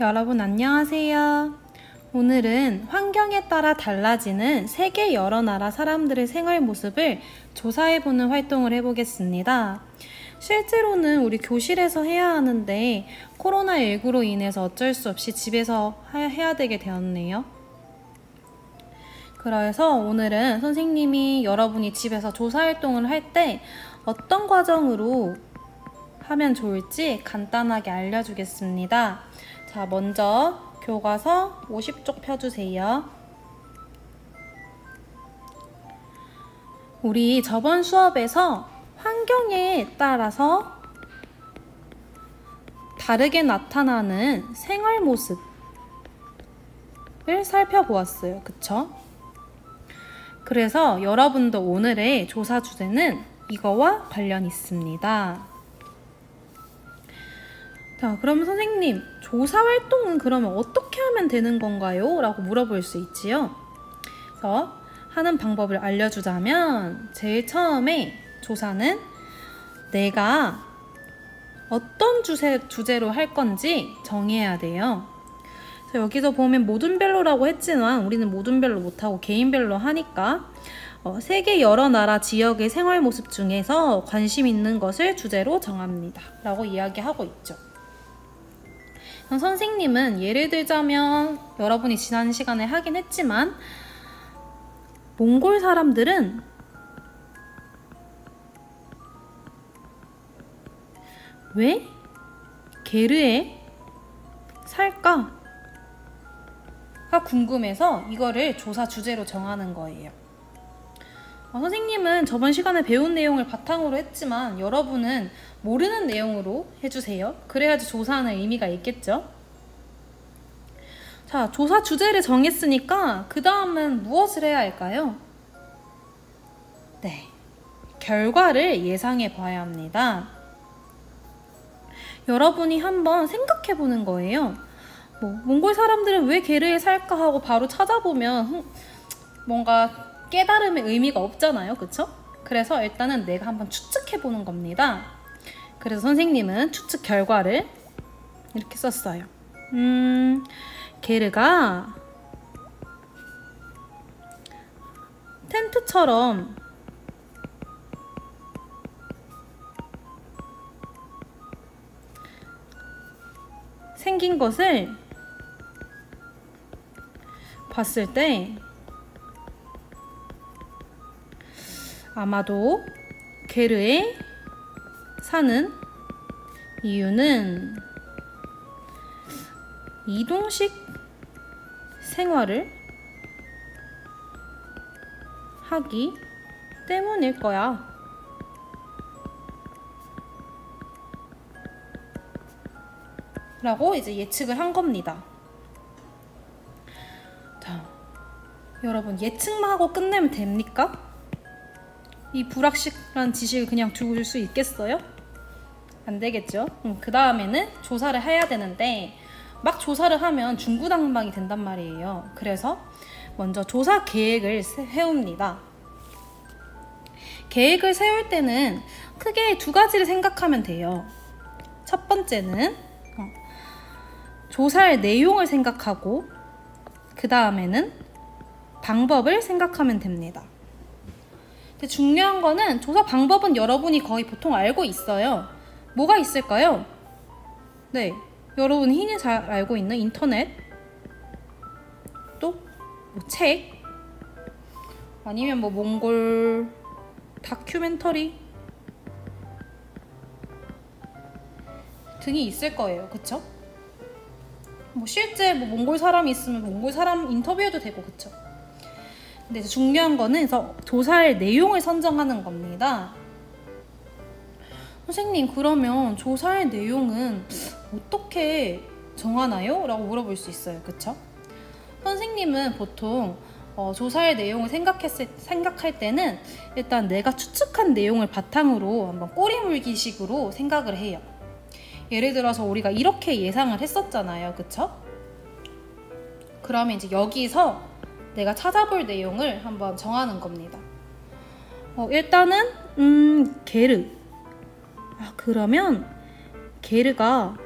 여러분 안녕하세요. 오늘은 환경에 따라 달라지는 세계 여러 나라 사람들의 생활 모습을 조사해보는 활동을 해보겠습니다. 실제로는 우리 교실에서 해야 하는데 코로나19로 인해서 어쩔 수 없이 집에서 해야 되게 되었네요. 그래서 오늘은 선생님이 여러분이 집에서 조사 활동을 할 때 어떤 과정으로 하면 좋을지 간단하게 알려주겠습니다. 자, 먼저 교과서 50쪽 펴주세요. 우리 저번 수업에서 환경에 따라서 다르게 나타나는 생활 모습을 살펴보았어요. 그쵸? 그래서 여러분도 오늘의 조사 주제는 이거와 관련 있습니다. 자, 그럼 선생님, 조사 활동은 그러면 어떻게 하면 되는 건가요? 라고 물어볼 수 있지요. 그래서 하는 방법을 알려주자면 제일 처음에 조사는 내가 어떤 주제로 할 건지 정해야 돼요. 그래서 여기서 보면 모둠별로라고 했지만 우리는 모둠별로 못하고 개인별로 하니까 세계 여러 나라 지역의 생활 모습 중에서 관심 있는 것을 주제로 정합니다. 라고 이야기하고 있죠. 선생님은 예를 들자면 여러분이 지난 시간에 하긴 했지만 몽골 사람들은 왜 게르에 살까? 가 궁금해서 이거를 조사 주제로 정하는 거예요. 선생님은 저번 시간에 배운 내용을 바탕으로 했지만 여러분은 모르는 내용으로 해주세요. 그래야지 조사하는 의미가 있겠죠? 자, 조사 주제를 정했으니까 그 다음은 무엇을 해야 할까요? 네, 결과를 예상해 봐야 합니다. 여러분이 한번 생각해 보는 거예요. 몽골 사람들은 왜 게르에 살까 하고 바로 찾아보면 뭔가 깨달음의 의미가 없잖아요. 그쵸? 그래서 일단은 내가 한번 추측해 보는 겁니다. 그래서 선생님은 추측 결과를 이렇게 썼어요. 게르가 텐트처럼 생긴 것을 봤을 때 아마도 게르에 사는 이유는 이동식 생활을 하기 때문일 거야. 라고 이제 예측을 한 겁니다. 자, 여러분 예측만 하고 끝내면 됩니까? 이 불확실한 지식을 그냥 두고 수 있겠어요? 안 되겠죠? 그 다음에는 조사를 해야 되는데 막 조사를 하면 중구난방이 된단 말이에요. 그래서 먼저 조사 계획을 세웁니다. 계획을 세울 때는 크게 두 가지를 생각하면 돼요. 첫 번째는 조사할 내용을 생각하고 그 다음에는 방법을 생각하면 됩니다. 근데 중요한 거는 조사 방법은 여러분이 거의 보통 알고 있어요. 뭐가 있을까요? 네, 여러분이 흔히 잘 알고 있는 인터넷, 또 책, 아니면 몽골 다큐멘터리 등이 있을 거예요. 그쵸? 실제 몽골 사람이 있으면 몽골 사람 인터뷰해도 되고, 그쵸? 근데 이제 중요한 거는 조사할 내용을 선정하는 겁니다. 선생님, 그러면 조사할 내용은 어떻게 정하나요? 라고 물어볼 수 있어요. 그쵸? 선생님은 보통 조사할 내용을 생각할 때는 일단 내가 추측한 내용을 바탕으로 한번 꼬리물기식으로 생각을 해요. 예를 들어서 우리가 이렇게 예상을 했었잖아요. 그쵸? 그러면 이제 여기서 내가 찾아볼 내용을 한번 정하는 겁니다. 일단은 게르. 그러면 게르가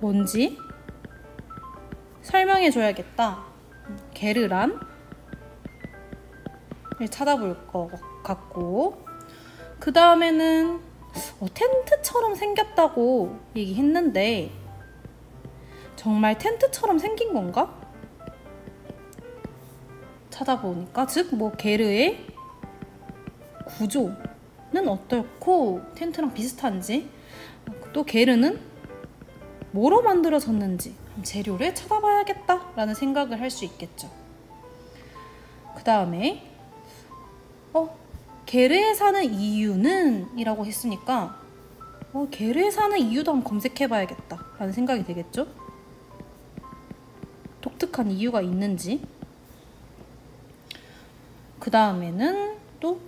뭔지 설명해 줘야겠다. 게르란을 찾아볼 것 같고, 그 다음에는 텐트처럼 생겼다고 얘기했는데 정말 텐트처럼 생긴 건가? 찾아보니까 즉 뭐 게르의 구조는 어떻고 텐트랑 비슷한지, 또 게르는 뭐로 만들어졌는지 재료를 찾아봐야겠다 라는 생각을 할 수 있겠죠. 그 다음에 게르에 사는 이유는 이라고 했으니까 게르에 사는 이유도 한번 검색해 봐야겠다 라는 생각이 되겠죠. 독특한 이유가 있는지. 그 다음에는 또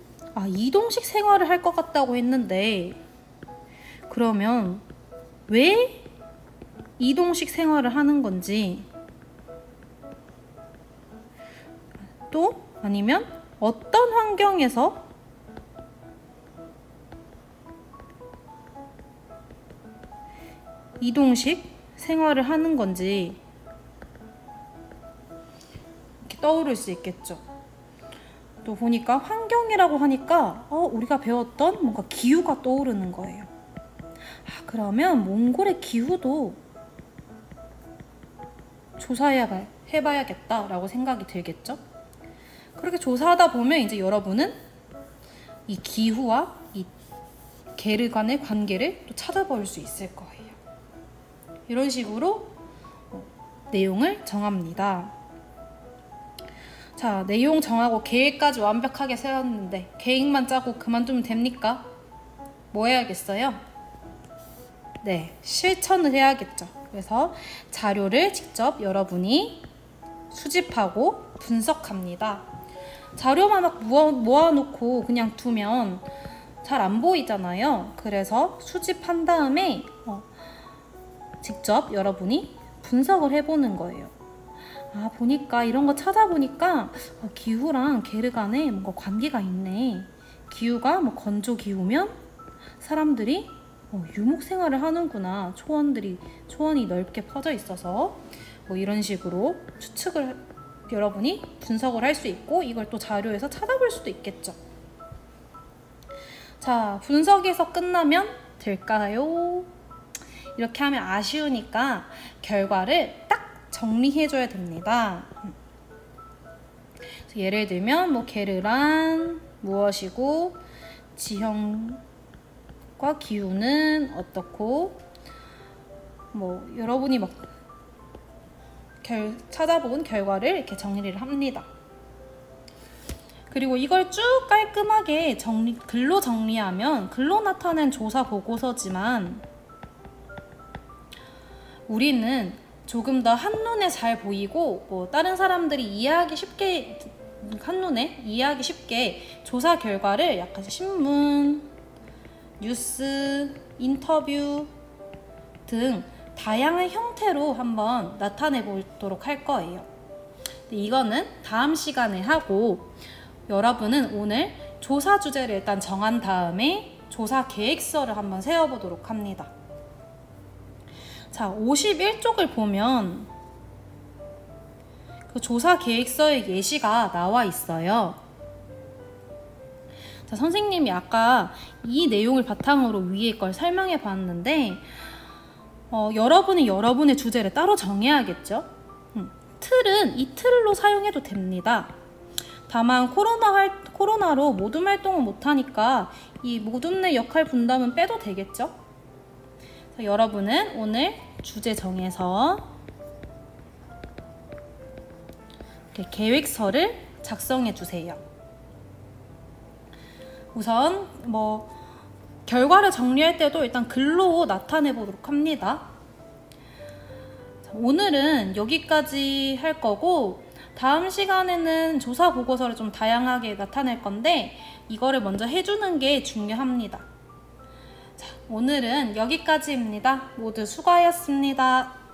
이동식 생활을 할 것 같다고 했는데, 그러면 왜 이동식 생활을 하는 건지, 또 아니면 어떤 환경에서 이동식 생활을 하는 건지 이렇게 떠오를 수 있겠죠. 또 보니까 환경이라고 하니까 우리가 배웠던 뭔가 기후가 떠오르는 거예요. 그러면 몽골의 기후도 조사해봐야겠다라고 생각이 들겠죠. 그렇게 조사하다 보면 이제 여러분은 이 기후와 이 게르 간의 관계를 또 찾아볼 수 있을 거예요. 이런 식으로 내용을 정합니다. 자, 내용 정하고 계획까지 완벽하게 세웠는데 계획만 짜고 그만두면 됩니까? 뭐 해야겠어요? 네, 실천을 해야겠죠. 그래서 자료를 직접 여러분이 수집하고 분석합니다. 자료만 막 모아놓고 그냥 두면 잘 안 보이잖아요. 그래서 수집한 다음에 직접 여러분이 분석을 해보는 거예요. 보니까 이런 거 찾아보니까 기후랑 게르 간에 뭔가 관계가 있네. 기후가 뭐 건조 기후면 사람들이 유목 생활을 하는구나. 초원이 넓게 퍼져 있어서 뭐 이런 식으로 추측을 여러분이 분석을 할 수 있고, 이걸 또 자료에서 찾아볼 수도 있겠죠. 자, 분석에서 끝나면 될까요? 이렇게 하면 아쉬우니까 결과를 딱 정리해줘야 됩니다. 예를 들면 뭐 게르란 무엇이고 지형과 기후는 어떻고, 뭐 여러분이 막 찾아본 결과를 이렇게 정리를 합니다. 그리고 이걸 쭉 깔끔하게 글로 정리하면 글로 나타낸 조사 보고서지만 우리는 조금 더 한눈에 잘 보이고 뭐 다른 사람들이 한눈에 이해하기 쉽게 조사 결과를 약간 신문, 뉴스, 인터뷰 등 다양한 형태로 한번 나타내 보도록 할 거예요. 이거는 다음 시간에 하고, 여러분은 오늘 조사 주제를 일단 정한 다음에 조사 계획서를 한번 세워보도록 합니다. 자, 51쪽을 보면 그 조사 계획서의 예시가 나와 있어요. 자, 선생님이 아까 이 내용을 바탕으로 위에 걸 설명해 봤는데 여러분이 여러분의 주제를 따로 정해야겠죠. 틀은 이 틀로 사용해도 됩니다. 다만 코로나로 모둠 활동을 못하니까 이 모둠 내 역할 분담은 빼도 되겠죠. 여러분은 오늘 주제 정해서 이렇게 계획서를 작성해 주세요. 우선 뭐 결과를 정리할 때도 일단 글로 나타내 보도록 합니다. 오늘은 여기까지 할 거고, 다음 시간에는 조사 보고서를 좀 다양하게 나타낼 건데 이거를 먼저 해주는 게 중요합니다. 자, 오늘은 여기까지입니다. 모두 수고하셨습니다.